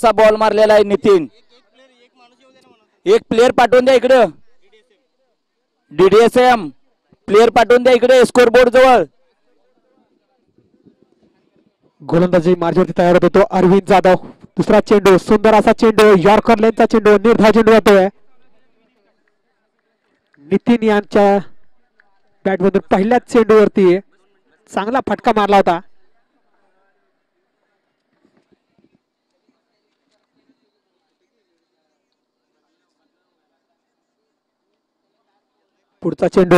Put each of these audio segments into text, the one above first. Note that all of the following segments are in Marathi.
असा बॉल मारलेला आहे नितीन. एक प्लेयर पाठवून द्या इकडं. DDSM प्लेयर पाठवून द्या इकडे स्कोर बोर्ड जवळ. गोलंदाजी मार्जवरती तयार होतो तो अरविंद जाधव. दुसरा चेंडू सुंदर असा चेंडू यॉर्कर लेनचा चेंडू निर्धाव चेंडू जातोय. नितीन यांच्या बॅटमधून पहिल्याच चेंडूवरती चांगला फटका मारला होता. पुढचा चेंडू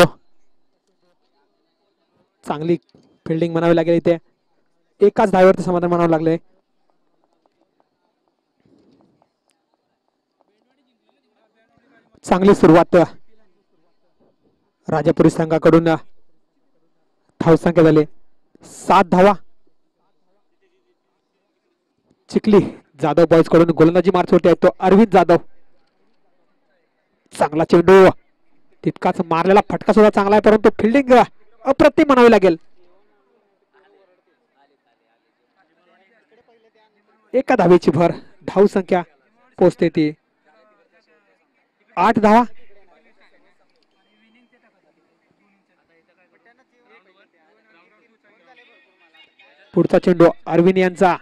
चांगली फिल्डिंग म्हणावी लागेल इथे. एकाच धावेवरती समाधान म्हणावं लागले. चांगली सुरुवात राजापुरी संघाकडून. धावसंख्या झाली 7 धावा. चिखली जाधव बॉयज कडून गोलंदाजी मार्चवरती आहे तो अरविंद जाधव. चांगला चेंडू तितकाच मारलेला फटका सुद्धा चांगला आहे परंतु फिल्डिंग अप्रतिम म्हणावी लागेल. एका धावेची भर. धाव संख्या पोहोचते ती 8 धावा. पुढचा चेंडू अरविंद यांचा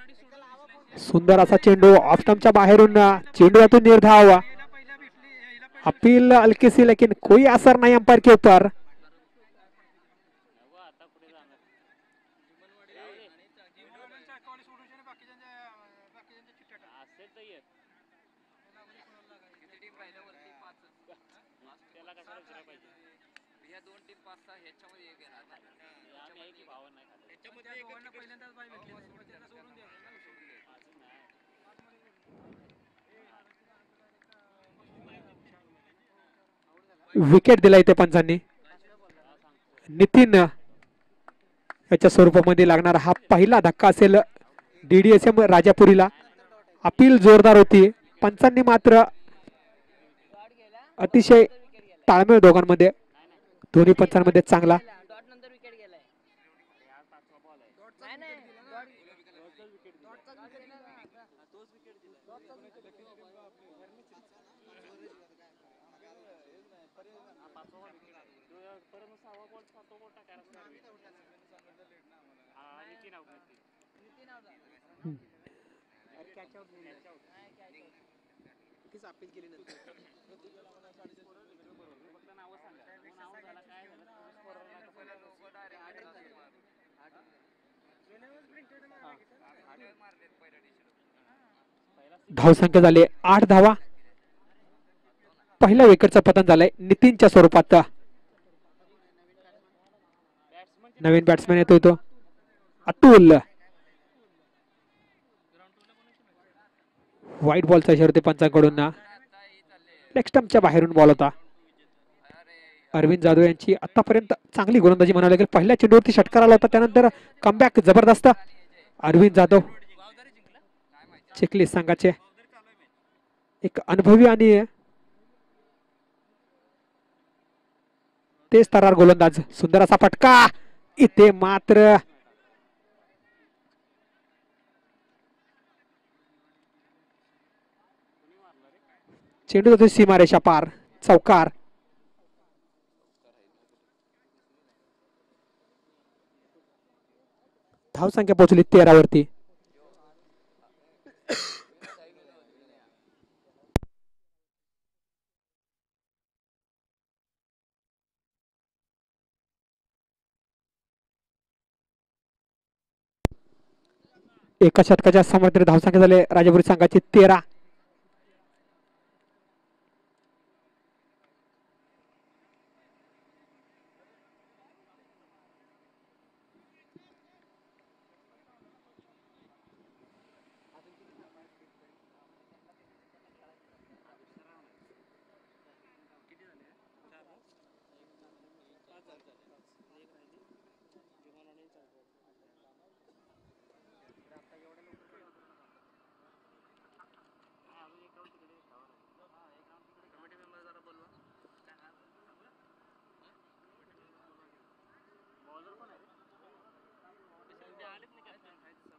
सुंदर असा चेंडू ऑफ स्टंपच्या बाहेरून चेंडू यातून निर्धाव. अपील हल्की सी लेकिन कोई असर नहीं अंपायर के ऊपर. विकेट दिला इथे पंचांनी. नितीन याच्या स्वरूपामध्ये लागणारा हा पहिला धक्का असेल DDSM राजापुरीला. अपील जोरदार होती. पंचांनी मात्र अतिशय ताळमेळ दोघांमध्ये दोन्ही पंचांमध्ये चांगला. धावसंख्या झाली 8 धावा. पहिल्या विकेटचं पतन झालंय नितीनच्या स्वरूपात. नवीन बॅट्समॅन येतोय तो अतुल. व्हाईट बॉलचा इशारा होते पंचांकडून. लेग स्टंपच्या बाहेरून बॉल होता. अरविंद जाधव यांची आतापर्यंत चांगली गोलंदाजी म्हणावी लागेल. पहिल्या चेंडूवरती षटकार आला होता त्यानंतर कमबॅक जबरदस्त. अरविंद जाधव चिखली संघाचे एक अनुभवी आणि तेज तरार गोलंदाज. सुंदर असा फटका इथे मात्र चेंडू जातो सीमारेषा पार. चौकार. धावसंख्या पोहोचली 13 वरती. एका शतकाच्या समोर धावसंख्या झाले राजापुरी संघाची 13.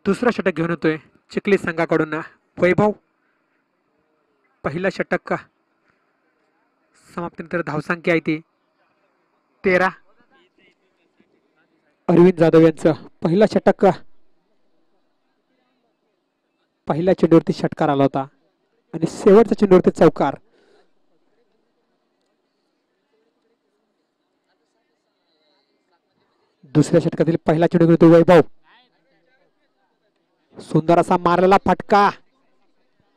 दुसरा षटक घेऊन येतोय चिखली संघाकडून वैभव. पहिला षटक समाप्तीनंतर धावसंख्या आहे ती 13. अरविंद जाधव यांचं पहिला षटक पहिल्या चेंडूवरती षटकार आला होता आणि शेवटच्या चेंडूवरती चौकार. दुसऱ्या षटकातील पहिला चेंडू घेतो वैभव. सुंदर असा मारलेला फटका.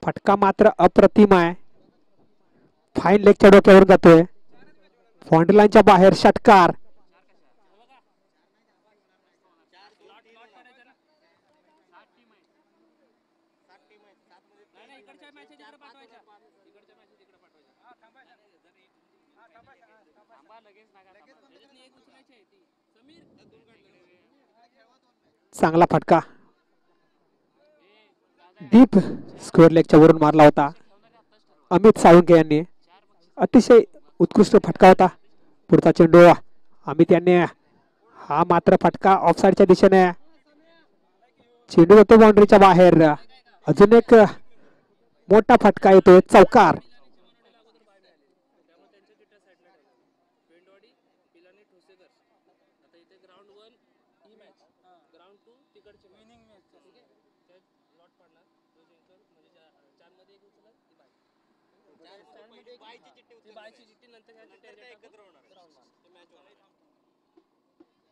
फटका मात्र अप्रतिम आहे. फाईन लेगच्या डोक्यावर जातोय. बाउंड्री लाईनच्या बाहेर षटकार. चांगला फटका डीप स्क्वेअर लेगच्या वरून मारला होता अमित साळुंके यांनी. अतिशय उत्कृष्ट फटका होता. पुढचा चेंडू अमित यांनी. हा मात्र फटका ऑफसाईडच्या दिशेने. चेंडू होतो बाउंड्रीच्या बाहेर. अजून एक मोठा फटका येतोय चौकार.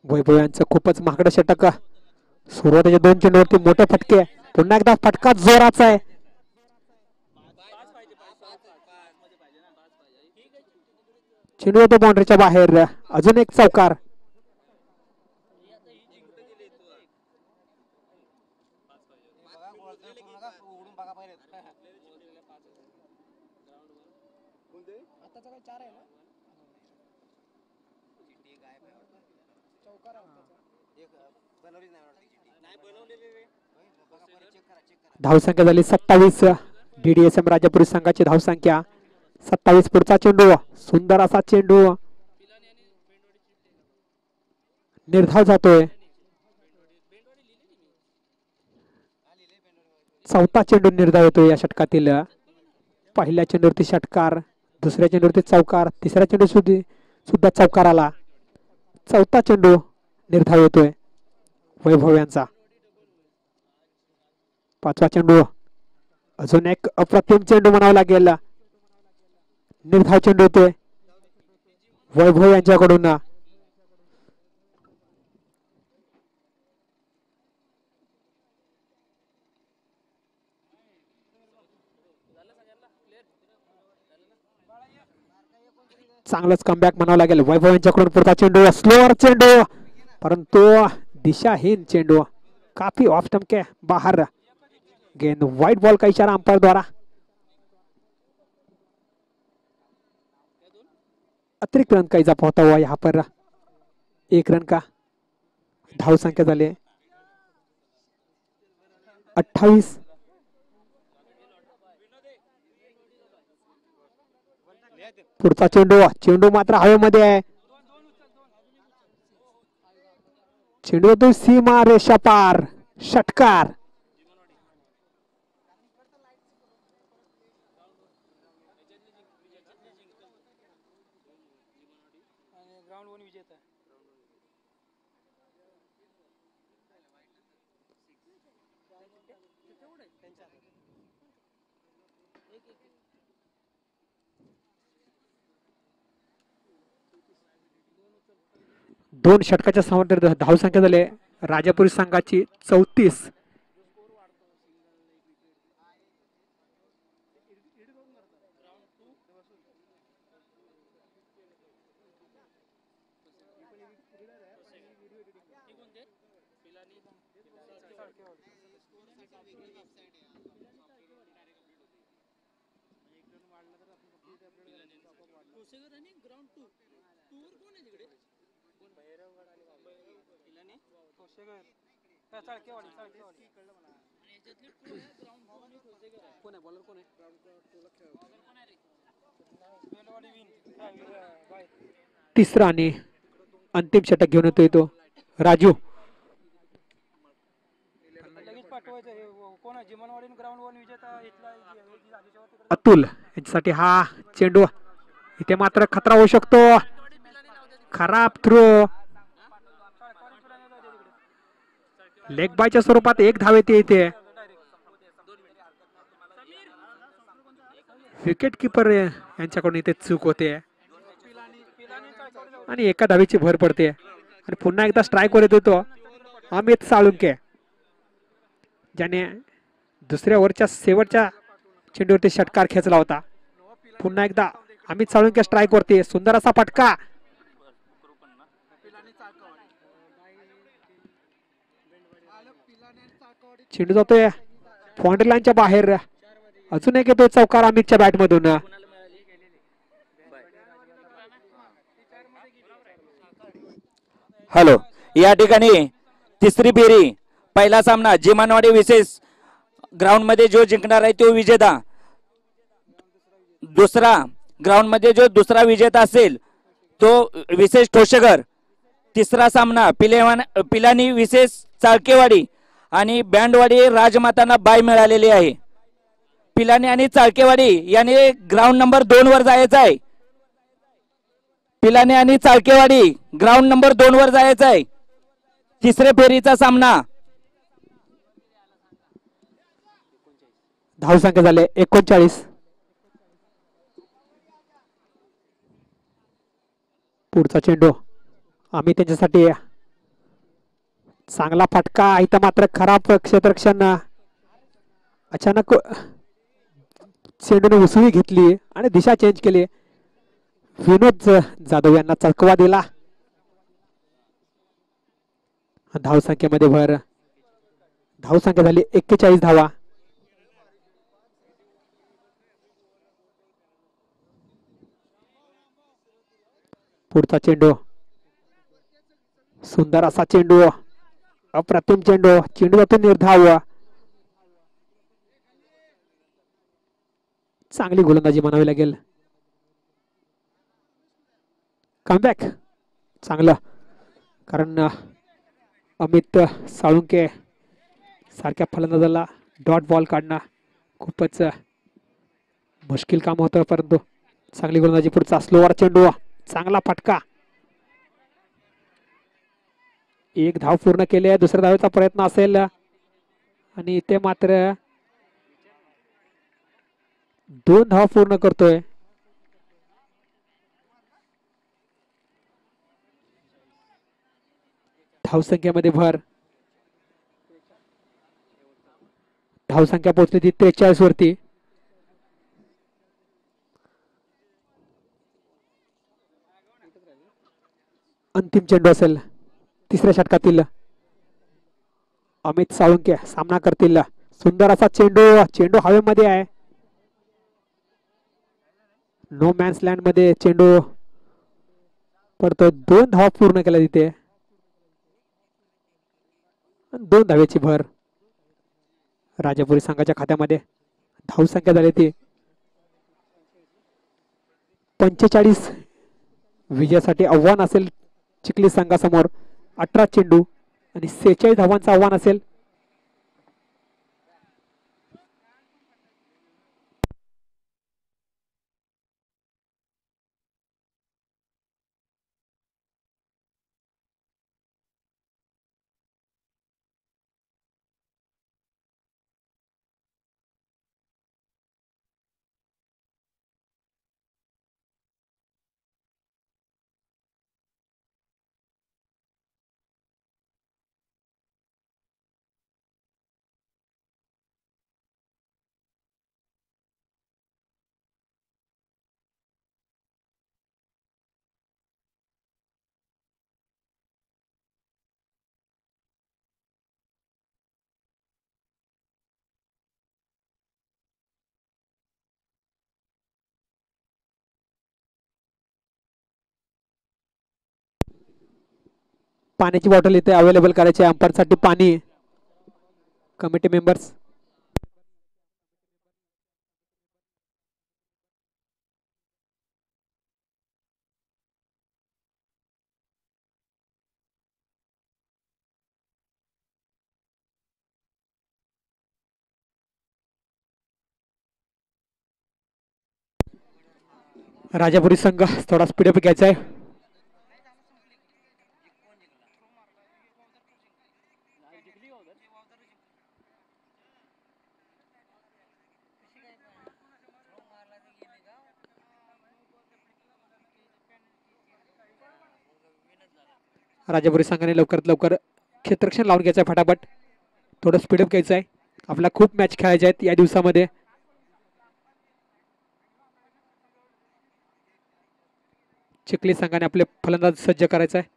वैभव यांचं खूपच महागडं षटक. सुरुवातीच्या 2 चेंडूवरती मोठे फटके. पुन्हा एकदा फटका जोराचा आहे. चेंडू होतो बाउंड्रीच्या बाहेर. अजून एक चौकार. धावसंख्या झाली 27. DDSM राजापुरी संघाची धावसंख्या 27. पुढचा चेंडू. सुंदर असा चेंडू निर्धाव जातोय. चौथा चेंडू निर्धाव येतोय या षटकातील. पहिल्या चेंडूवरती षटकार. दुसऱ्या चेंडूवरती चौकार. तिसऱ्या चेंडू सुद्धा चौकार आला. चौथा चेंडू निर्धाव येतोय वैभव यांचा. पाचवा चेंडू. अजून एक अप्रतिम चेंडू म्हणावा लागेल. निर्धाव चेंडू येतोय वैभव यांच्याकडून. चांगलंच कमबॅक म्हणावं लागेल वैभव यांच्याकडून. पुढचा चेंडू स्लोअर चेंडू परंतु दिशाहीन चेंडू. काफी ऑफ स्टंप के बाहर. गेंद व्हाइट बॉल का इशारा अंपायर द्वारा. अतिरिक्त रन का इजाफा होता हुआ यहाँ पर 1 रन का. धाव संख्या झाली 28. पुढचा चेंडू मात्र हवेमध्ये आहे. चेंडू तो सीमा रेषा पार. षटकार. दोन षटकाच्या समांतर धावसंख्या झाली राजापुरी संघाची 34. तिसरा आणि अंतिम षटक घेऊन येतो राजू. लगेच पाठवायचं कोण जिमनवाडी ग्राउंड वन विजेता इथला अतुल यांच्यासाठी हा चेंडू. इथे मात्र खतरा होऊ शकतो. खराब थ्रो. लेग बायच्या स्वरूपात एक धाव येते इथे. विकेट किपर यांच्याकडून इथे चूक होते आणि एका धावेची भर पडते. आणि पुन्हा एकदा स्ट्राईक वर येतो तो अमित साळुंके, ज्याने दुसऱ्या ओव्हरच्या शेवटच्या चेंडूवरती षटकार खेचला होता. पुन्हा एकदा अमित साळुंके स्ट्राईक वरती. सुंदर असा फटका. चेंडू जातोय बाउंड्री लाईनच्या बाहेर. अजून एक येतो चौकार अमितच्या बॅट मधून. हॅलो, या ठिकाणी तिसरी फेरी पहिला सामना जिमानवाडी विशेष ग्राउंड मध्ये जो जिंकणार आहे तो विजेता. दुसरा ग्राउंड मध्ये जो दुसरा विजेता असेल तो विशेष ठोसेघर. तिसरा सामना पिलानी विशेष चाळकेवाडी आणि बँडवाडी राजमातांना बाय मिळालेली आहे. पिलानी आणि चाळकेवाडी याने ग्राउंड नंबर 2 वर जायचं आहे. पिलानी आणि चाळकेवाडी ग्राउंड नंबर 2 वर जायचं आहे. तिसऱ्या फेरीचा सामना. धावसंख्या झाले 39. पुढचा चेंडू आम्ही त्यांच्यासाठी. चांगला फटका. इथं मात्र खराब क्षेत्ररक्षण. अचानक चेंडूने उसळी घेतली आणि दिशा चेंज केली. विनोद जाधव यांना चकवा दिला. धावसंख्येमध्ये भर. धावसंख्या झाली 41 धावा. पुढचा चेंडू. सुंदर असा चेंडू. अप्रतिम चेंडू. चेंडू जातो निर्धाव. चांगली गोलंदाजी म्हणावी लागेल. कमबॅक चांगलं, कारण अमित साळुंके सारख्या फलंदाजाला डॉट बॉल काढणं खूपच मुश्किल काम होतं, परंतु चांगली गोलंदाजी. पुढचा स्लोवर चेंडू. चांगला फटका. एक धाव पूर्ण केली आहे. दुसऱ्या धावेचा प्रयत्न असेल आणि इथे मात्र 2 धाव पूर्ण करतोय. धावसंख्येमध्ये भर. धावसंख्या पोहोचली ती 43 वरती. अंतिम चेंडू असेल तिसऱ्या षटकातील. अमित साळुंके सामना करतील. सुंदर असा चेंडू. चेंडू हवेमध्ये आहे. नो मॅन्स लँड मध्ये चेंडू पडतो. 2 धावा पूर्ण केल्या तिथे. 2 धावेची भर राजापुरी संघाच्या खात्यामध्ये. धावसंख्या झाली ती 45. विजयासाठी आव्हान असेल चिखली संघासमोर. 18 चेंडू आणि 46 धावांचं आव्हान असेल. पाण्याची बॉटल इथे अवेलेबल करायची आहे अंपायर साठी. पाणी. कमिटी मेंबर्स राजापुरी संघ थोडा स्पीडअप घ्यायचा आहे. राजापुरी संघाने लवकरात लवकर क्षेत्ररक्षण लावून घ्यायचं आहे. फटाफट थोडं स्पीडअप घ्यायचं आहे. आपला खूप मॅच खेळायचे आहेत या दिवसामध्ये. चिखली संघाने आपले फलंदाज सज्ज करायचं आहे.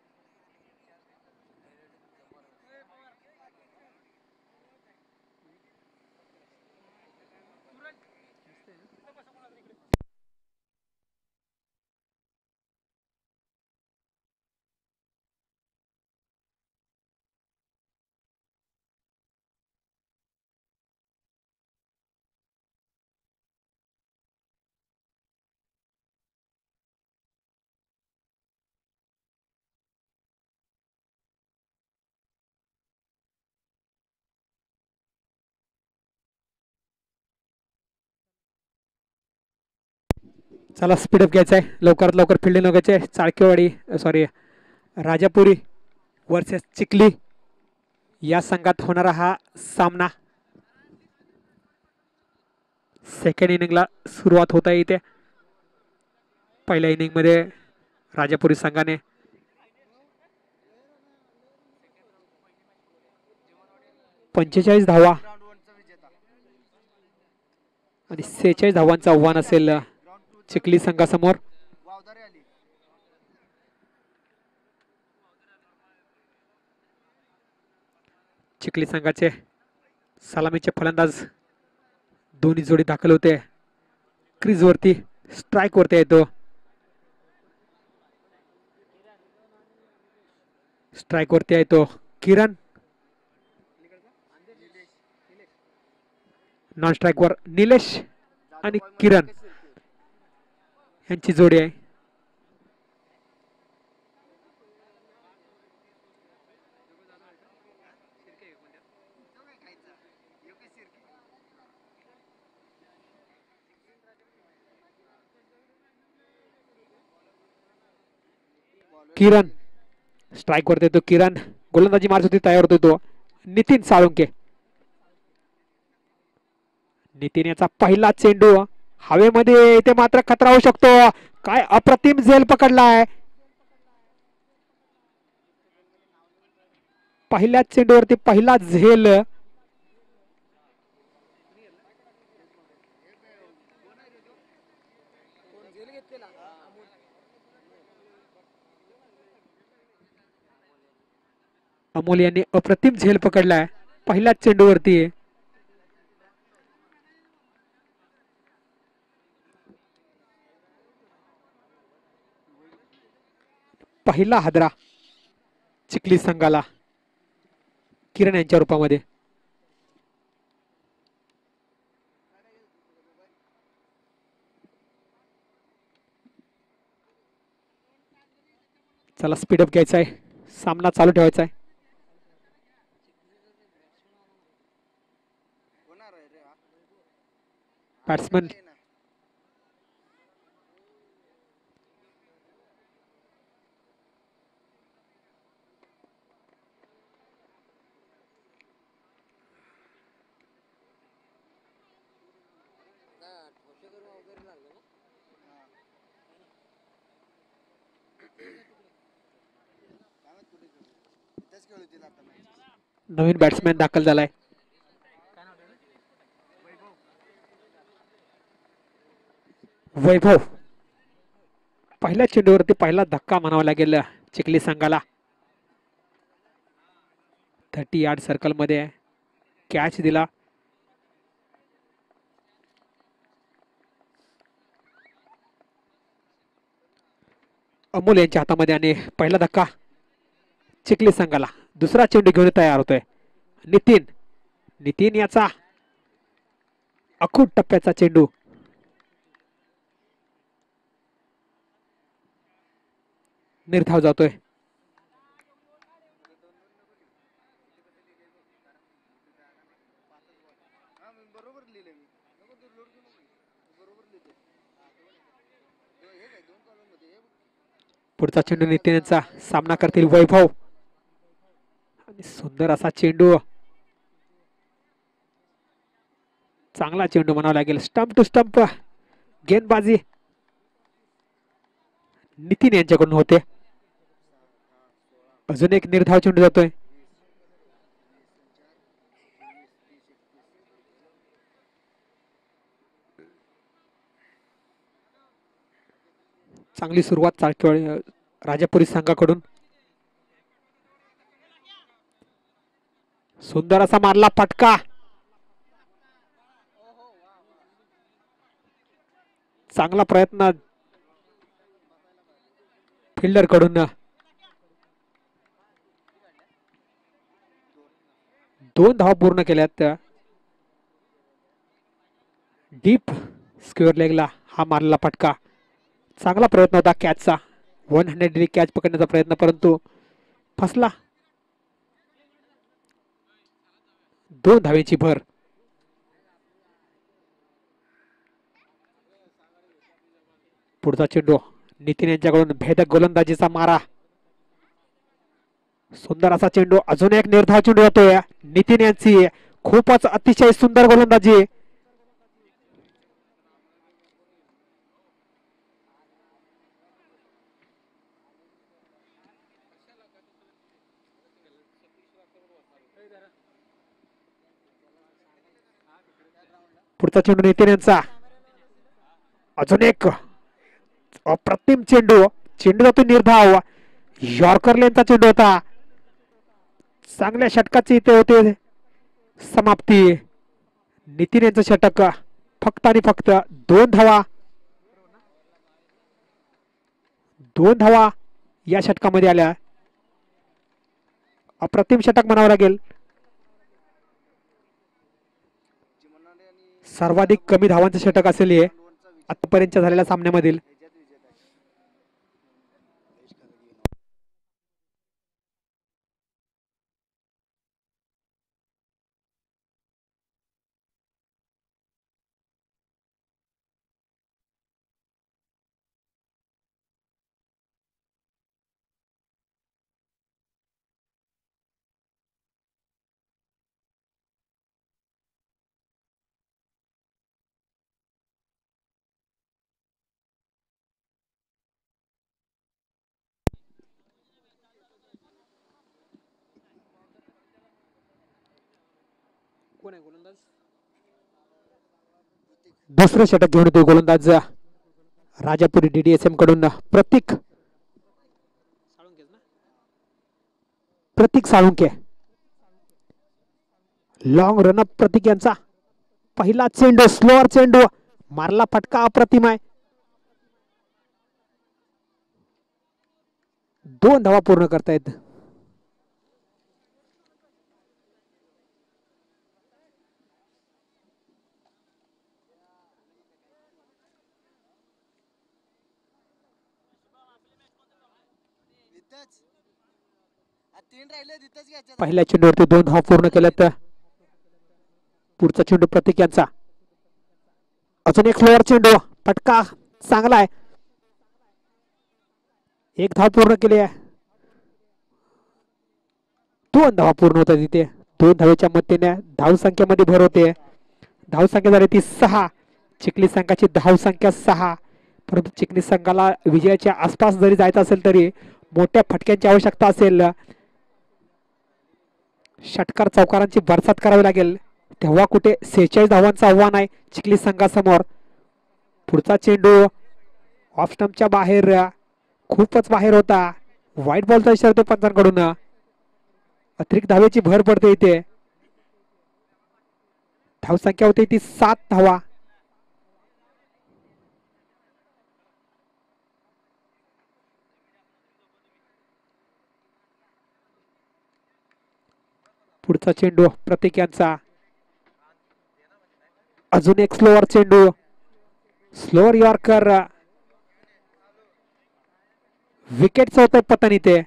चला स्पीडअप घ्यायचा आहे. लवकरात लवकर फिल्डिंग घ्यायचे आहे. चाळकेवाडी सॉरी राजापुरी वर्सेस चिखली या संघात होणारा हा सामना सेकंड इनिंगला सुरुवात होत आहे. इथे पहिल्या इनिंगमध्ये राजापुरी संघाने पंचेचाळीस धावा आणि 46 धावांचं आव्हान असेल चिखली संघासमोर. चिखली संघाचे सलामीचे फलंदाज दोन्ही जोडी दाखल होते. क्रीज वरती स्ट्राइक वरती येतो. स्ट्राइक वरती येतो किरण. नॉन स्ट्राइक वर निलेश आणि किरण यांची जोडी आहे. किरण स्ट्राइक वरती येतो. किरण गोलंदाजी मारण्यासाठी तयार होतो तो नितीन साळुंके. नितीन याचा पहिला चेंडू हवेमध्ये इथे मात्र खतरा होऊ शकतो. काय अप्रतिम झेल पकडलाय. पहिल्याच चेंडूवरती पहिला झेल. अमोल यांनी अप्रतिम झेल पकडलाय पहिल्याच चेंडूवरती. पहिला हादरा चिखली संघाला किरण यांच्या रूपामध्ये. चला स्पीडअप घ्यायचा आहे. सामना चालू ठेवायचा आहे. बॅट्समन नवीन बॅट्समॅन दाखल झालाय. वैभव. पहिल्या चेंडूवरती पहिला धक्का म्हणावा लागेल चिखली संघाला. 30 यार्ड सर्कल मध्ये कॅच दिला. अमोल यांच्या हातामध्ये आणि पहिला धक्का चिखली संघाला. दुसरा चेंडू घेऊन तयार होतोय नितीन. नितीन याचा अखूट टप्प्याचा चेंडू. निर्धाव जातोय. पुढचा चेंडू नितीन यांचा सामना करतील वैभव आणि सुंदर असा चेंडू, चांगला चेंडू म्हणावा लागेल. स्टंप टू स्टंप गेंदबाजी नितीन यांच्याकडून होते. अजून एक निर्धाव चेंडू जातोय. चांगली सुरुवात चाळकेवाडी राजापुरी संघाकडून. सुंदर असा मारला फटका, चांगला प्रयत्न फिल्डर कडून. 2 धावा पूर्ण केल्यात. डीप स्क्वेअर लेगला हा मारलेला फटका, चांगला प्रयत्न होता कॅचचा. 100 कॅच पकडण्याचा प्रयत्न, परंतु फसला. 2 धावेची भर. पुढचा चेंडू नितीन यांच्याकडून भेदक गोलंदाजीचा मारा. सुंदर असा चेंडू, अजून एक निर्धाव चेंडू येतोय. नितीन यांची खूपच अतिशय सुंदर गोलंदाजी. पुढचा चेंडू नितीन यांचा, अजून एक अप्रतिम चेंडू. चेंडू जातो निर्धाव. यॉर्कर लेनचा चेंडू होता. चांगल्या षटकाची इथे होते समाप्ती. नितीन यांचं षटक, फक्त आणि फक्त 2 धावा. 2 धावा या षटकामध्ये आल्या. अप्रतिम षटक म्हणावं लागेल. सर्वाधिक कमी धावांचं षटक असेल हे आतापर्यंत झालेल्या सामन्यामधील. दुसरं षटक घेऊन येतो गोलंदाज राजापुरी DDSM कडून प्रतीक साळुंके. लॉंग रनअप प्रतीक यांचा पहिला चेंडू, स्लोअर चेंडू, मारला फटका, अप्रतिम आहे. 2 धावा पूर्ण करतायत. पहिल्या चेंडूवरती 2 धावा पूर्ण केल्यात. पुढचा चेंडू प्रतीक यांचा, अजून एक स्लोअर चेंडू, फटका चांगला आहे. 1 धाव पूर्ण केली आहे. 2 धावा पूर्ण होतात तिथे. 2 धावेच्या मदतीने धावसंख्येमध्ये भर होते. धावसंख्या झाली ती 6. चिखली संघाची धावसंख्या 6. परंतु चिखली संघाला विजयाच्या आसपास जरी जायचं असेल तरी मोठ्या फटक्यांची आवश्यकता असेल. षटकार चौकारांची बरसात करावी लागेल. तेव्हा कुठे 46 धावांचं आव्हान आहे चिखली संघासमोर. पुढचा चेंडू ऑफ स्टंपच्या बाहेर, खूपच बाहेर होता. व्हाईट बॉलचा इशारा तो पंचांकडून. अतिरिक्त धावेची भर पडते इथे. धावसंख्या होती ती 7 धावा. पुढचा चेंडू प्रतीक यांचा, अजून एक स्लोअर चेंडू, स्लोअर यॉर्कर, विकेटचं होतं पतन इथे.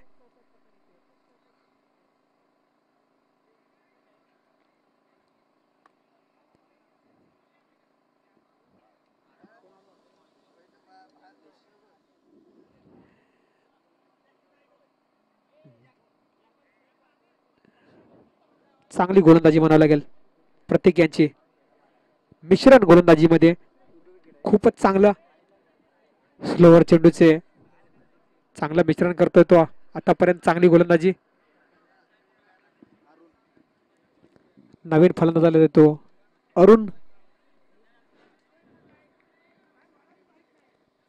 चांगली गोलंदाजी म्हणावं लागेल प्रत्येक यांची. मिश्रण गोलंदाजीमध्ये खूपच चांगलं. स्लोवर चेंडूचे चांगलं मिश्रण करतोय तो आतापर्यंत. चांगली गोलंदाजी. नवीन फलंदाज आलेला तो अरुण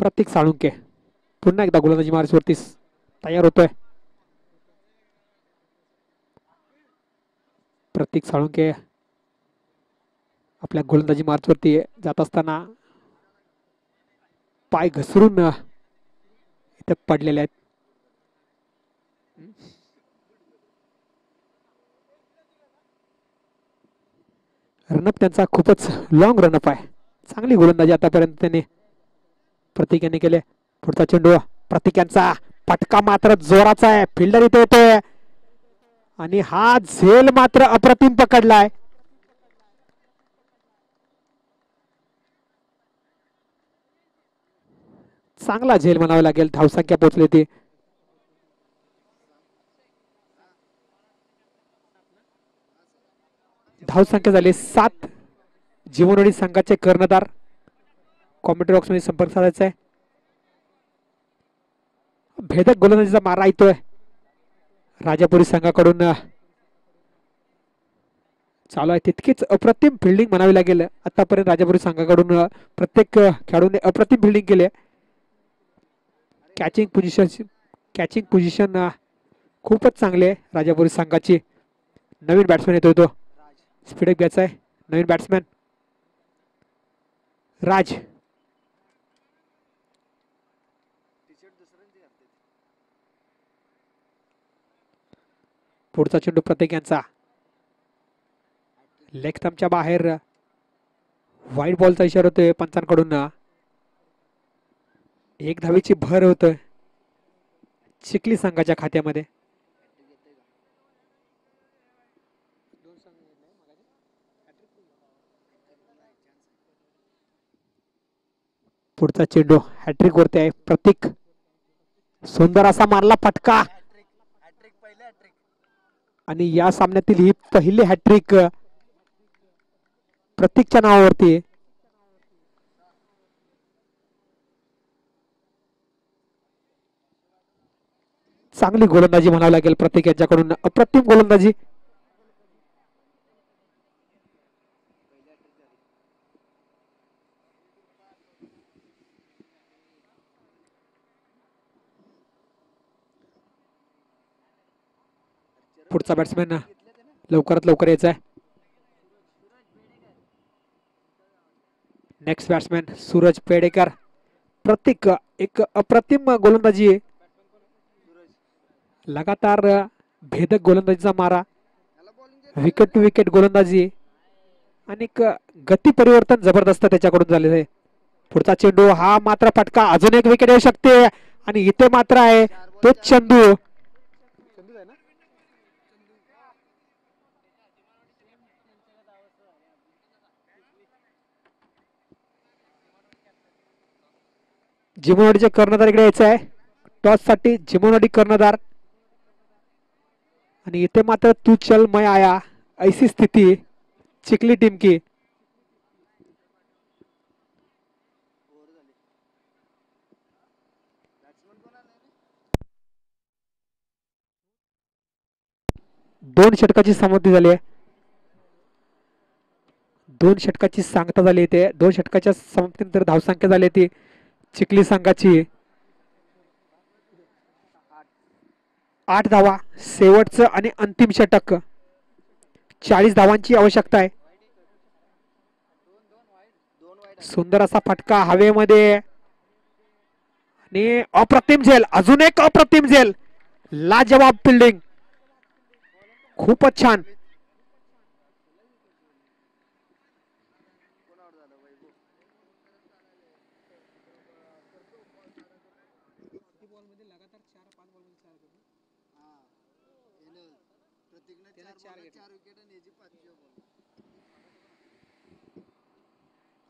प्रतीक साळुंके पुन्हा एकदा गोलंदाजी मार्चवरती तयार होतोय. प्रतीक साळुंके आपल्या गोलंदाजी मार्चवरती जात असताना पाय घसरून इथे पडलेले आहेत. रनअप त्यांचा खूपच लॉंग रनअप आहे. चांगली गोलंदाजी आतापर्यंत त्यांनी प्रतीक यांनी केले. पुढचा चेंडू प्रतीक यांचा फटका मात्र जोराचा आहे. फिल्डर इथे येतोय आणि हा झेल मात्र अप्रतिम पकडलाय. चांगला झेल म्हणावा लागेल. धावसंख्या पोहोचली ती. धावसंख्या झाली 7. जीवनवाडी संघाचे कर्णधार कॉमेंट्री बॉक्स मध्ये संपर्क साधायचा आहे. भेदक गोलंदाजीचा मारा येतोय राजापुरी संघाकडून. चालू आहे तितकीच अप्रतिम फिल्डिंग म्हणावी लागेल. आतापर्यंत राजापुरी संघाकडून प्रत्येक खेळाडूने अप्रतिम फिल्डिंग केली. कॅचिंग पोझिशन खूपच चांगली आहे राजापुरी संघाची. नवीन बॅट्समॅन येतोय तो. स्पीडअप घ्यायचा आहे. नवीन बॅट्समॅन राज. पुढचा चेंडू प्रत्येक यांचा लेग स्टंपच्या बाहेर. वाईड बॉलचा इशारा होतोय पंचांकडून. एक धावेची भर होतोय चिखली संघाच्या खात्यामध्ये. पुढचा चेंडू हॅट्रिक वरती आहे. प्रतीक सुंदर असा मारला फटका आणि या सामन्यातील ही पहिली हॅट्रिक प्रतीकच्या नावावरती. चांगली गोलंदाजी म्हणावी लागेल प्रतीक यांच्याकडून. अप्रतिम गोलंदाजी. पुढचा बॅट्समॅन लवकरात लवकर यायचा आहे. Next batsman Suraj Pedekar. प्रतीक एक अप्रतिम गोलंदाजी आहे. लगातार भेदक गोलंदाजीचा मारा. विकेट टू विकेट गोलंदाजी आणि गती परिवर्तन जबरदस्त त्याच्याकडून झालेलं आहे. पुढचा चेंडू हा मात्र फटका. अजून एक विकेट येऊ शकते आणि इथे मात्र आहे तो चंदू. जिमोवाडीचे कर्णधार इकडे यायचं आहे. टॉस साठी जिमोवाडी कर्णधार आणि इथे मात्र तू चल मैं आया ऐसी स्थिती चिखली टीम की. दोन षटकाची समाप्ती झाली आहे. 2 षटकाची सांगता झाली इथे. 2 षटकाच्या समाप्तीनंतर धावसंख्या झाली ती चिखली संघाची 8 धावा. शेवटचं आणि अंतिम षटक. 40 धावांची आवश्यकता आहे. सुंदर असा फटका हवेमध्ये आणि अप्रतिम झेल. अजून एक अप्रतिम झेल. लाजवाब फिल्डिंग. खूपच छान.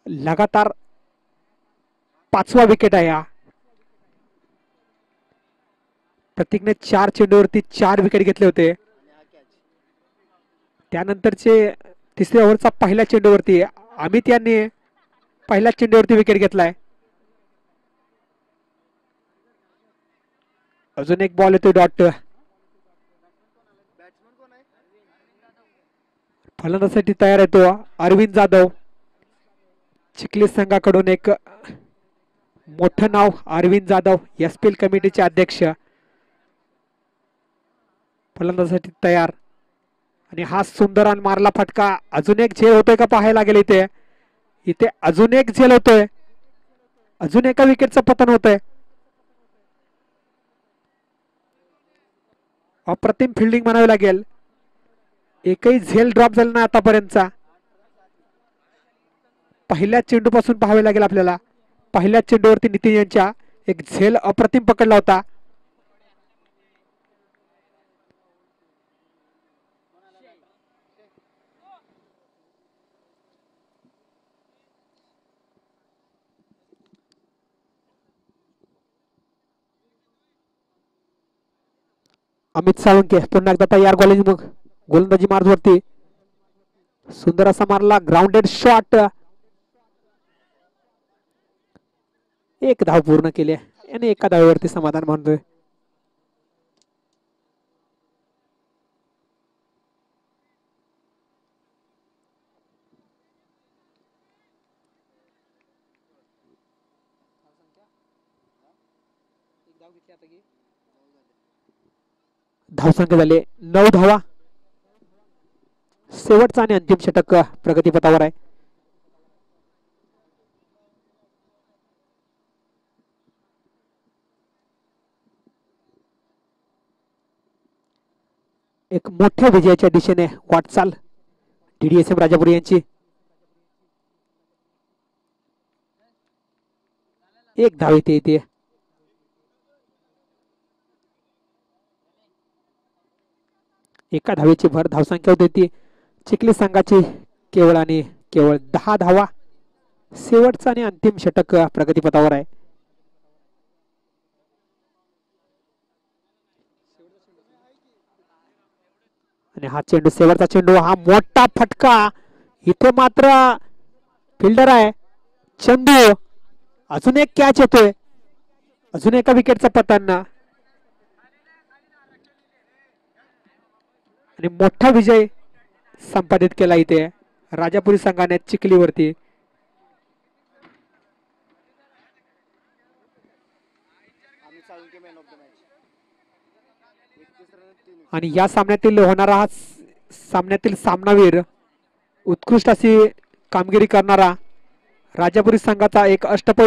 लगातार 5वा विकेट आहे हा. प्रतीकने 4 चेंडूवरती 4 विकेट घेतले होते. त्यानंतरचे तिसऱ्या ओव्हरचा पहिल्या चेंडूवरती अमित यांनी पहिल्या चेंडूवरती विकेट घेतलाय. अजून एक बॉल येतोय डॉट. फलंदाजासाठी तयार येतो अरविंद जाधव. चिखली संघाकडून एक मोठं नाव अरविंद जाधव, एसपीएल कमिटीचे अध्यक्ष. फलंदाजासाठी तयार आणि हा सुंदर आणि मारला फटका. अजून एक झेल होतोय का पाहायला लागेल. इथे अजून एक झेल होतोय. अजून एका विकेटचं पतन होतंय. अप्रतिम फिल्डिंग म्हणावी लागेल. एकही झेल ड्रॉप झाला नाही आतापर्यंतचा. पहिल्या चेंडू पासून पाहावे लागेल आपल्याला. पहिल्या चेंडूवरती नितीन यांच्या एक झेल अप्रतिम पकडला होता. अमित साळुंके पुन्हा एकदा तयार गोलंदाजी मार्ग वरती. सुंदर असा मारला ग्राउंडेड शॉट. एक धाव पूर्ण केली आणि एका धावेवरती समाधान मानतोय. धावसंख्या झाले 9 धावा. शेवटचा आणि अंतिम षटक प्रगतीपथावर आहे. एक मोठ्या विजयाच्या दिशेने वाटचाल DDSM राजापुरी यांची. एक धाव येते. एका धावेची भर धावसंख्या होती चिखली संघाची केवळ आणि केवळ 10 धावा. शेवटचा आणि अंतिम षटक प्रगतीपथावर आहे. आणि हा चेंडू शेवटचा चेंडू. हा मोठा फटका. इथे मात्र फिल्डर आहे चंदू. अजून एक कॅच येतोय. अजून एका विकेटचा पतन आणि मोठा विजय संपादित केला इथे राजापुरी संघाने चिखलीवरती. आणि या सामन्यातील होणारा हा सामन्यातील सामनावीर उत्कृष्ट अशी कामगिरी करणारा राजापुरी संघाचा एक अष्टपैलू